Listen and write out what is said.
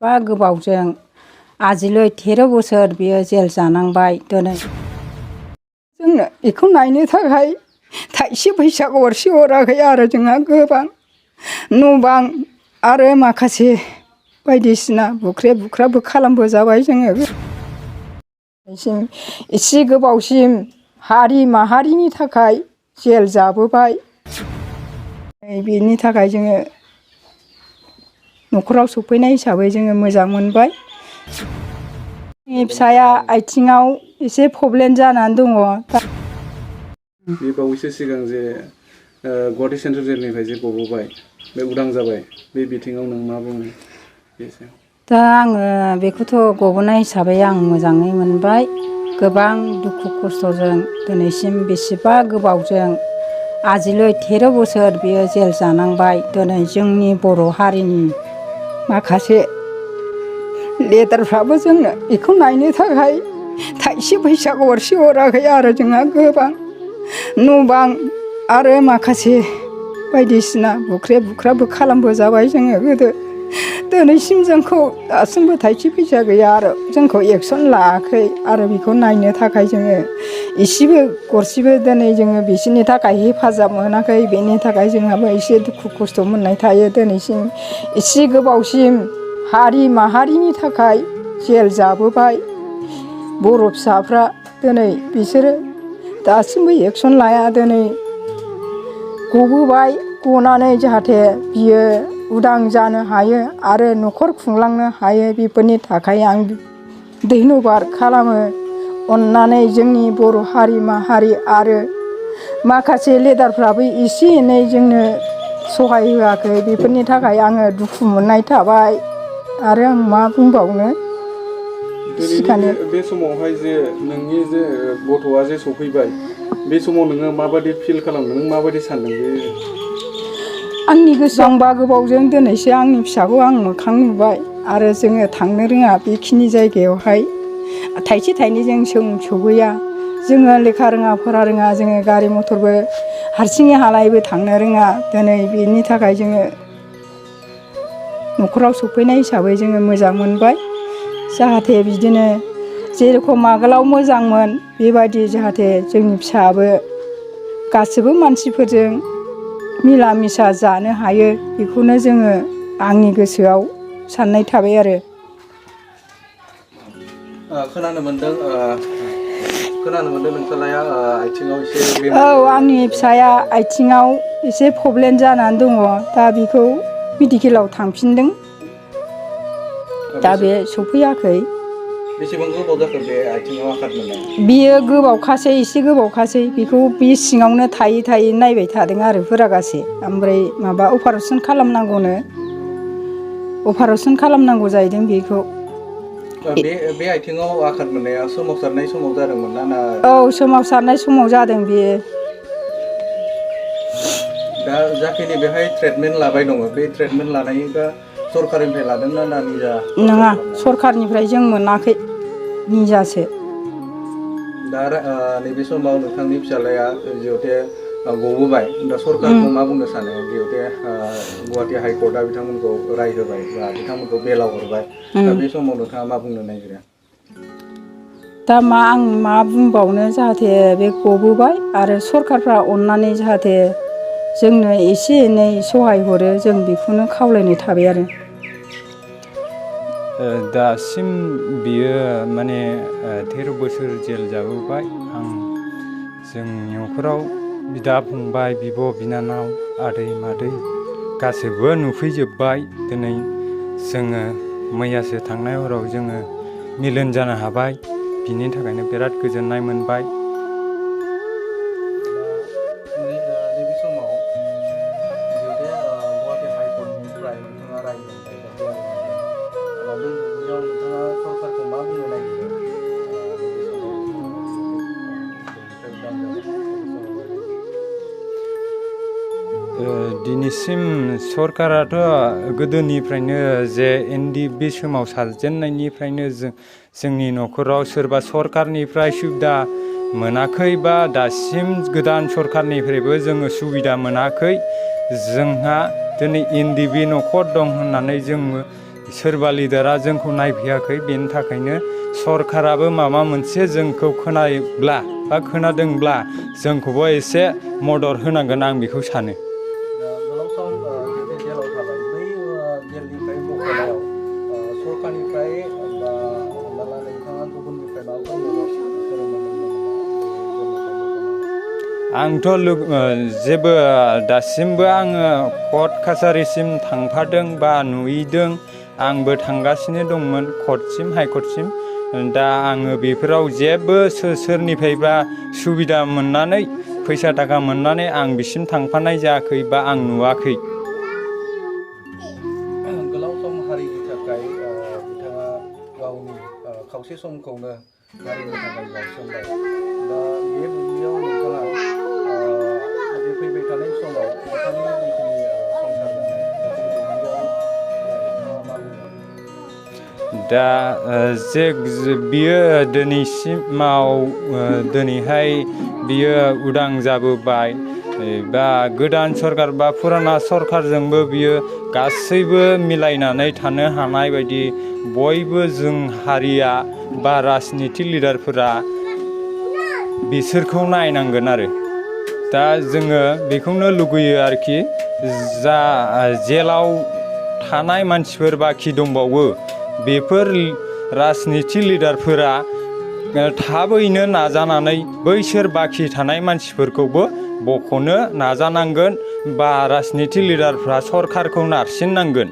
बा गोबावजों आजिलै 13 बोसोर बियो जेल जानांबाय। दिनै जोंनो बेखौ नायनो थाखाय थाइसे फैसा गरसे हराखै आरो जोंहा गोबां न' बां आरो माखासे बायदिसिना बुख्रेब बुख्राबबो खालामबोजाबाय जोङो। एसे गोबावसिम हारि माहारिनि थाखाय जेल जाबोबाय। बेनि थाखाय जोङो न'खराव सफैनाय हिसाबै जोङो मोजां मोनबाय। फिसाया आथिङाव एसे प्रब्लेम जानानै दङ। बे बावैसो सिगां जे गुवाहाटी सेन्ट्रेल जेलनिफ्राय जे गबोबाय, बे उदां जाबाय, बे बिथिङाव नों मा बुङो? दा आङो बेखौथ' गबोनाय हिसाबै आं मोजाङै मोनबाय। गोबां दुखु खस्थ'जों दिनैसिम बेसेबा गोबावजों आजिलै 13 बोसोर बियो जेल जानांबाय। दिनै जोंनि बर' हारिनि माखासे लेदारफ्राबो जोंनो बेखौ नायनो थाखाय थाइसे फैसा गरसे हराखै आरो जोंहा गोबां न' बां आरो माखासे बायदिसिना बुख्रेब बुख्राबबो खालामबोजाबाय जोङो गोदो। दिनैसिम जोंखौ दासिमबो थाइसे फैसा गैया आरो जोंखौ एक्सन लायाखै आरो बेखौ नायनो थाखाय जोङो एसेबो गरसेबो दिनै जोङो बिसोरनि थाखाय हेफाजाब मोनाखै। बेनि थाखाय जोंहाबो एसे दुखु खस्थ' मोननाय थायो। दिनैसिम एसे गोबावसिम हारि माहारिनि थाखाय जेल जाबोबाय। बर' फिसाफ्रा दिनै बिसोरो दासिमबो एक्सन लाया। दिनै गबोबाय, गनानै जाहाथे बियो उदां जानो हायो आरो न'खर खुंलांनो हायो। बेफोरनि थाखाय आं धन्यबाद खालामो। अननानै जोंनि बर' हारि माहारि आरो माखासे लेदारफ्राबो एसे एनै जोंनो सहाय होआखै। बेफोरनि थाखाय आङो दुखु मोननाय थाबाय आरो आं मा बुंबावनो। दिनैनि बे समावहाय जे नोंनि जे गथ'आ जे सफैबाय, बे समाव नोङो माबायदि फिल खालामदों? नों माबायदि सानदों? बे आंनि गोसोआव बा गोबावजों दिनैसो आंनि फिसाखौ आं मोखां नुबाय आरो जोङो थांनो रोङा बेखिनि जायगायावहाय। थाइसे थाइनैजों सौहैया। जोङो लेखा रोङा फरा रोङा, जोङो गारि मथरबो हारसिङै हालायबो थांनो रोङा। दिनै बेनि थाखाय जोङो न'खराव सफैनाय हिसाबै जोङो मोजां मोनबाय। जाहाथे बिदिनो जेरखम आगोलाव मोजांमोन बेबायदि जाहाथे जोंनि फिसायाबो गासिबो मानसिफोरजों मिला मिसा जानो हायो। बेखौनो जोङो आंनि गोसोआव साननाय थाबाय आरो। खोनानो मोनदों नोंसालाया आथिङाव एसे औ, आंनि फिसाया आथिङाव एसे प्रब्लेम जानानै दङ। दा बेखौ मेडिकेलाव थांफिनदों। दा बे सफैयाखै। बेसेबां गोबाव जाखो बे आथिङाव आघात मोननाया? बियो गोबावखासै, एसे गोबावखासै। बेखौ बे सिङावनो थायै थायै नायबाय थादों आरो हुरागासे। ओमफ्राय माबा अपारेसन खालामनांगौनो, अपारेसन खालामनांगौ जाहैदों बेखौ। बे आथिङाव आघात मोननाया सोमावसारनाय समाव जादोंमोन ना? औ, सोमावसारनाय समाव जादों बेयो। दा जाखिनि बेहाय ट्रिटमेन्ट लाबाय दङ, बे ट्रिटमेन्ट लानायबा सरकारनिफ्राय लादोंना ना निजा? नङा, सरकारनिफ्राय जों मोनाखै, निजासो। दा नैबे समाव नोंथांनि फिसाज्लाया जिहेथे गबोबाय, दा सरकारखौ मा बुंनो सानो? जिहेथे गुवाहाटी हाइकर्टआ बिथांमोनखौ राय होबाय बा बिथांमोनखौ बेलाव हरबाय, दा बे समाव नोंथाङा मा बुंनो नागिरो? दा आं मा बुंबावनो। जाहाथे बे गबोबाय आरो सरकारफ्रा अननानै जाहाथे जोंनो एसे एनै सहाय हरो, जों बेखौनो खावलायनाय थाबाय आरो। दासिम बियो माने 13 बोसोर जेल जाबोबाय। जोंनि न'खराव बिदा फंबाय, बिब' बिनानाव, आदै मादै गासैबो नुफैजोब्बाय। दिनै जोङो मैयासो थांनाय हराव जोङो मिलन जानो हाबाय। बिनि थाखायनो बिराद गोजोननाय मोनबाय। नैबे समाव जिहेथे गुवाहाटी हाइकर्टनिफ्राय नोंथाङा राय मोनबाय बा बेयाव मोनबाय, दा बे बेयाव नोंथाङा सरकारखौ मा बुंनो नागिरो? नैबे समाव जेलनिफ्राय उदां जाबाय, बे समाव दिनैसिम सरकाराथ' गोदोनिफ्रायनो जे बे समाव साजेननायनिफ्रायनो जोंनि न'खराव सोरबा सरकारनिफ्राय सुबिदा मोनाखै बा दासिम गोदान सरकारनिफ्रायबो जोङो सुबिदा मोनाखै। जोंहा दिनै NDB न'खर दं होननानै सोरबा लिडारा जोंखौ नायफैयाखै, बेनि थाखायनो सरकाराबो माबा मोनसे जोंखौ खोनायोब्ला बा खोनादोंब्ला जोंखौबो एसे मदद होनांगोन, आं बेखौ सानो। गोलाव सम जिहेतु जेलाव थाबाय, बै जेलनिफ्राय बख'नायाव सरकारनिफ्राय बा हमना ला नोंथाङा गुबुननिफ्राय माबाफोर मदद आंथ' जेबो दासिमबो आङो कर्ट कासारिसिम थांफादों बा नुहैदों, आंबो थांगासिनो दंमोन कर्टसिम, हाइकर्टसिम। दा आङो बेफोराव जेबो सोरनिफ्रायबा सुबिदा मोननानै फैसा थाखा मोननानै आं बिसिम थांफानाय जायाखै बा आं नुवाखै। गोलाव सम हारिनि थाखाय बिथाङा गावनि खावसे समखौनो हारिनि थाखाय बाउसोमबाय। दा बे बुब्लियाव नोंथाङा बे फैबाय थानाय समाव नोंथांनि जिखिनि संसार जानाय दा बे बुब्लियाव नोंथाङा मा बुङो? दा बियो दिनैसिमाव दिनैहाय बियो उदां जाबोबाय बा गोदान सरकार बा फुराना सरकारजोंबो बियो गासैबो मिलायनानै थानो हानाय बायदि बयबो जों हारिया बा राजनिति लिडारफोरा बिसोरखौ नायनांगोन आरो। दा जोङो बेखौनो लुगैयो आरोखि, जा जेलाव थानाय मानसिफोर बाखि दंबावो बेफोर राजनिति लिडारफोरा थाबैनो नाजानानै बैसोर बाखि थानाय मानसिफोरखौबो बख'नो नाजानांगोन बा राजनिति लिडारफ्रा सरकारखौ नारसिननांगोन।